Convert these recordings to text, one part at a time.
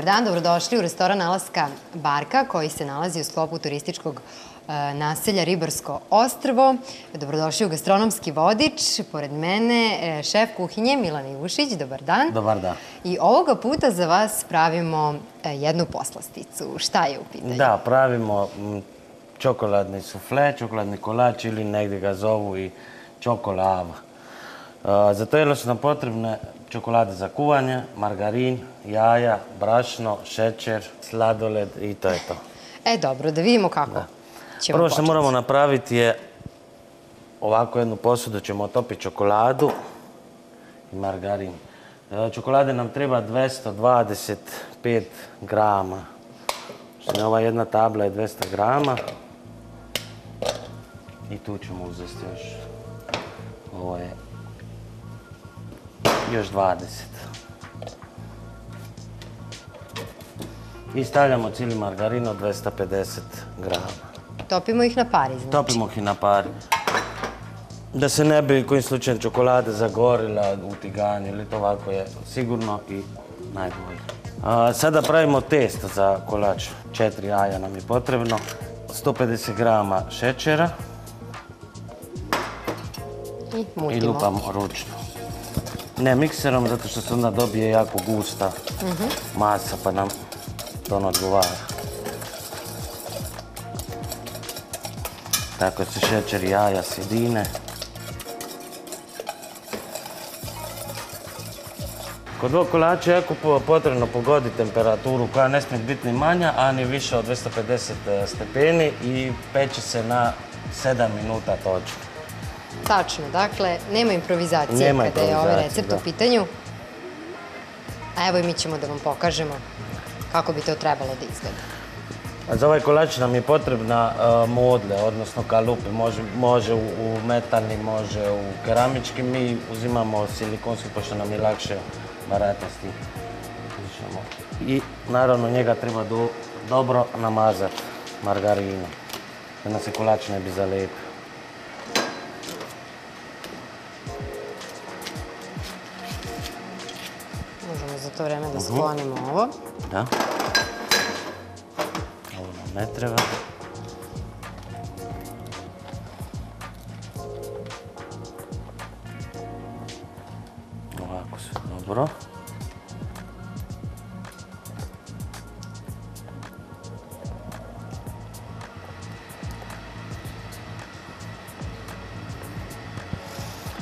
Dobar dan, dobrodošli u restoran Alaska Barka koji se nalazi u sklopu turističkog naselja Ribarsko ostrvo. Dobrodošli u gastronomski vodič. Pored mene šef kuhinje Milan Ivušić. Dobar dan. Dobar dan. I ovoga puta za vas pravimo jednu poslasticu. Šta je u pitanju? Da, pravimo čokoladni sufle, čokoladni kolač ili negdje ga zovu i čokolava. Za to jelo su nam potrebne čokolade za kuvanje, margarin, jaja, brašno, šećer, sladoled i to je to. Dobro, da vidimo kako ćemo početi. Prvo što moramo napraviti je ovako jednu posudu ćemo otopiti čokoladu i margarin. Čokolade nam treba 225 grama. Znači, ova jedna tabla je 200 grama. I tu ćemo uzeti još. Ovo je još 20. I stavljamo cijeli margarin od 250 grama. Topimo ih na pari, znači? Topimo ih na pari. Da se ne bi kojim slučajem čokolada zagorila u tiganju ili to ovako je sigurno i najbolje. Sada pravimo testo za kolač. 4 jaja nam je potrebno. 150 grama šećera. I mutimo. I lupamo ručno. Ne mikserom, zato što se onda dobije jako gusta masa, pa nam to ne odgovara. Tako se šećer i jaja sjedine. Kod ovog kolača je jako potrebno pogoditi temperaturu koja ne smije biti ni manja, a ni više od 250 stepeni i peće se na 7 minuta točno. Tačno, dakle, nema improvizacije kada je ovaj recept u pitanju. A evo i mi ćemo da vam pokažemo kako bi to trebalo da izgleda. Za ovaj kolač nam je potrebna modle, odnosno kalupe. Može u metalni, može u keramički. Mi uzimamo silikonski, pošto nam je lakše baratati s tim. I naravno njega treba dobro namazati margarinom, da nam se kolač ne bi zalepio. Možemo za to vreme da sklonimo ovo. Da. Ovo nam ne treba. Ovako se dobro.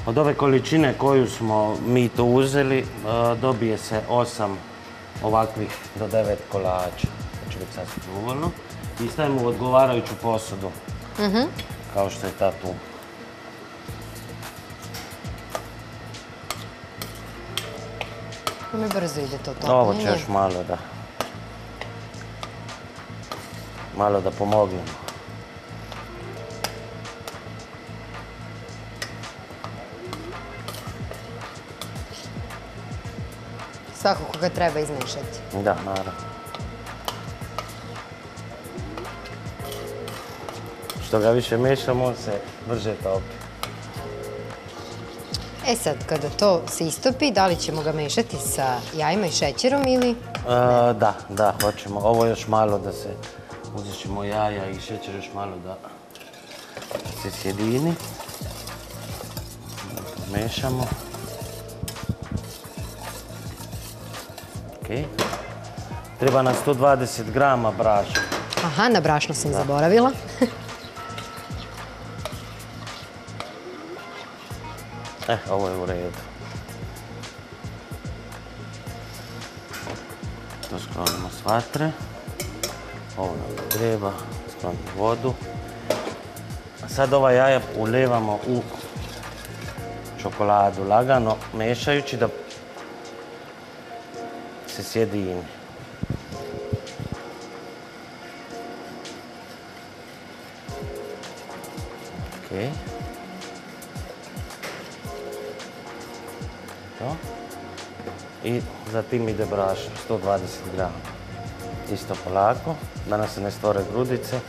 Od ove količine koju smo mi tu uzeli, dobije se 8 ovakvih do 9 kolača. To će biti sasvim dovoljno. I stavimo u odgovarajuću posudu, kao što je ta tu. Mi brzo ide to topljenje. Ovo će još malo da... Malo da pomognemo. Svakako ga treba izmešati. Da, naravno. Što ga više mešamo, on se brže topi. Sad, kada to se istopi, da li ćemo ga mešati sa jajima i šećerom ili... Da, hoćemo. Ovo još malo da se... Uzet ćemo jaja i šećer još malo da se sjedini. Mešamo. Treba nam 120 grama brašna. Aha, na brašno sam zaboravila. Ovo je u redu. To sklonimo s vatre. Ovo nam treba. Sklonimo vodu. A sad ova jaja ulijevamo u čokoladu lagano, mešajući da se sjedini. I zatim ide brašno, 120 grama. Isto polako, da nam se ne stvore grudice.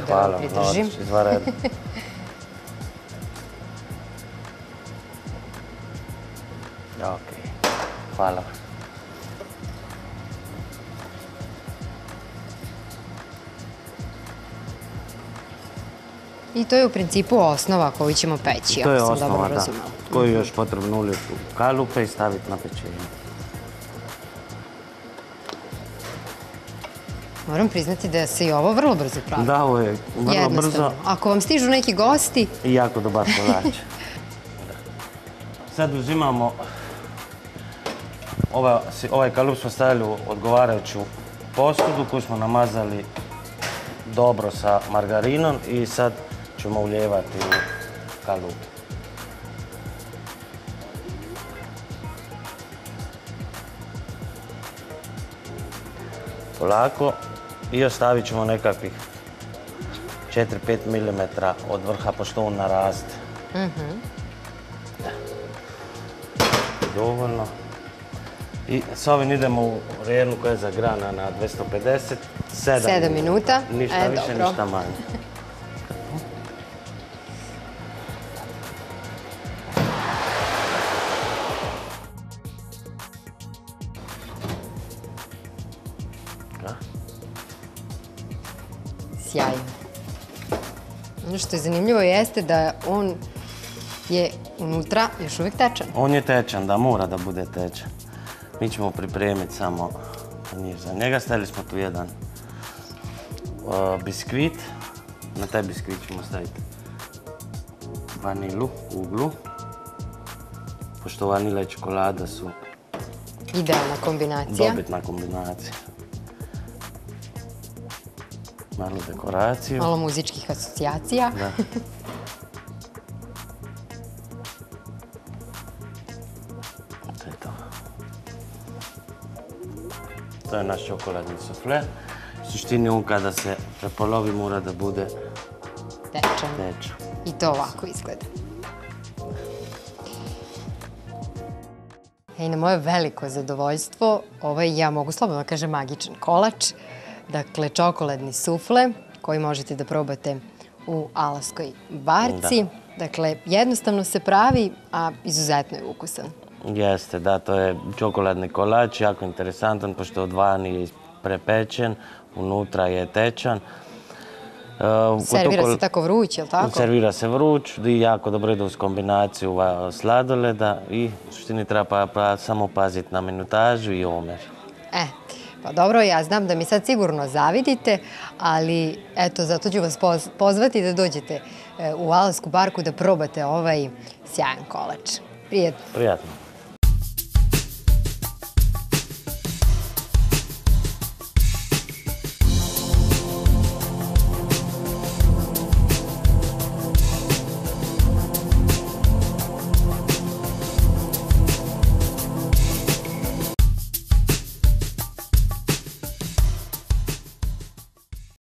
Hvala, izvanredno. Ok. Hvala. I to je u principu osnova koju ćemo peći, To je ako sam dobro osnova, da. razumela. Koju još potrebno ulijeti u kalupe i staviti na pečenje. Moram priznati da se i ovo vrlo brzo pravi. Da, ovo je vrlo brzo Jednostavno. Ako vam stižu neki gosti, i jako dobar kolač. Sad uzimamo, ovaj kalup smo stavili u odgovarajuću posudu koju smo namazali dobro sa margarinom i sad ćemo ulijevati u kalup. Polako i ostavit ćemo nekakvih 4-5 mm od vrha pošto on naraste. Dovoljno. I s ovim idemo u renu koja je zagrana na 250. 7 minuta. Ništa više, dobro. ništa manje. Sjajno. Ono što je zanimljivo jeste da on je unutra još uvijek tečan. On je tečan, da, mora da bude tečan. Mi ćemo pripremiti samo njih za njega. Stavili smo tu jedan biskvit. Na taj biskvit ćemo staviti vanilu, uglu. Pošto vanila i čokolada su Idealna kombinacija. dobitna kombinacija. Malu dekoraciju. Malo muzičkih asocijacija. Da. To je to. To je naš čokoladni sufle. U suštini on kada se prepolovi mora da bude Tečan. tečan. I to ovako izgleda. I na moje veliko zadovoljstvo, ovo je, ja mogu slobodno da kažem, magičan kolač. Dakle, čokoladni sufle koji možete da probate u Alaskoj barci. Dakle, jednostavno se pravi, a izuzetno je ukusan. Jeste, da, to je čokoladni kolač, jako interesantan, pošto od vani je prepečen, unutra je tečan. Servira se tako vruć, je li tako? Servira se vruć i jako dobro ide uz kombinaciju sladoleda i u suštini treba samo paziti na minutažu i omer. Pa dobro, ja znam da mi sad sigurno zavidite, ali eto, zato ću vas pozvati da dođete u Alasku barku da probate ovaj sjajan kolač. Prijetno. Prijatno.